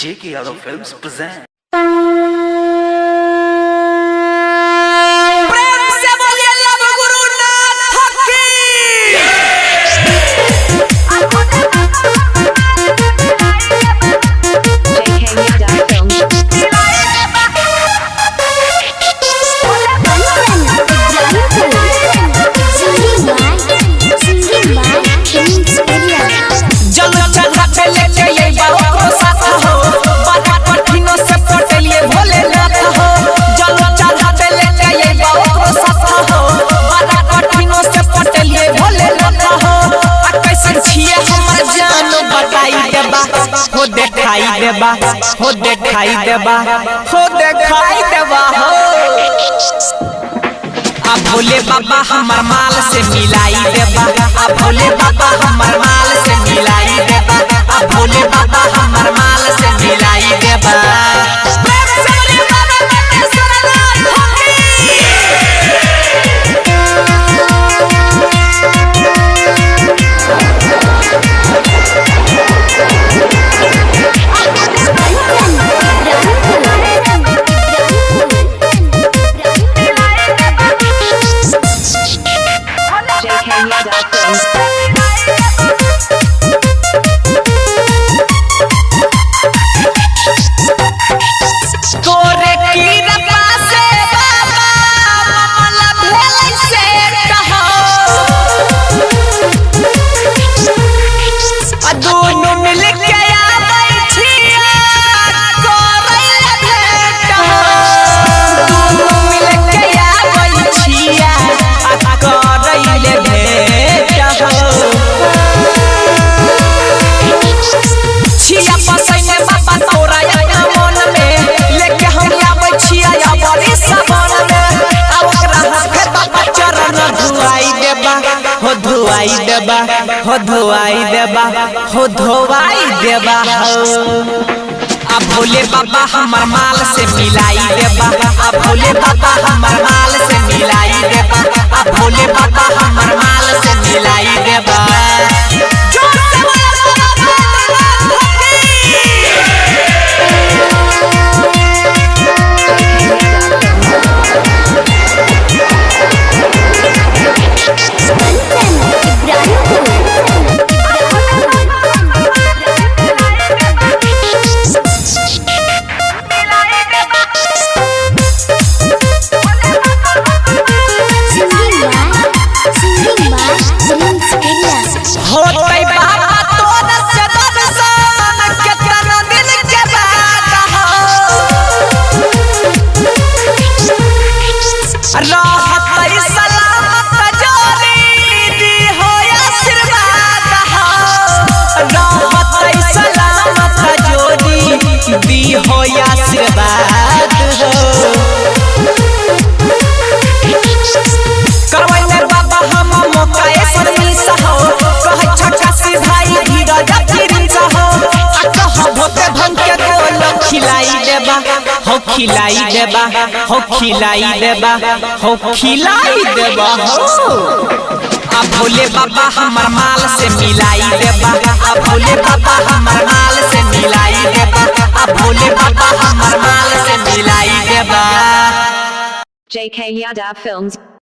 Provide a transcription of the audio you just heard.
J.K. Yadav Films present. हो दिखाई देबा हो दिखाई देबा हो दिखाई देबा हो अब भोले बाबा हमर माल से मिलाई देबा अब भोले बाबा हमर माल से मिलाई देबा अब भोले बाबा हमर माल से मिलाई देबा धोवाई देबा हो धोवाई देबा हो धोवाई देबा अब भोले बाबा हमर माल से मिलाई देबा अब भोले बाबा हमर माल से मिलाई देबा अब भोले बाबा हमर माल से मिलाई देबा दी हो आशीर्वाद हो करवैले बाबा हम मौका ऐसन मिस हो कह छोटा सी भाई धीरज प्रिंस हो आ कह भोते भंग के गोल खिलाई देबा हो खिलाई देबा हो खिलाई देबा हो खिलाई देबा हो अब भोले बाबा हमर माल से मिलाई देबा अब भोले बाबा हमर माल से मिलाई देबा अब भोले बाबा हमर माल से मिलाई देबा J.K. Yadav Films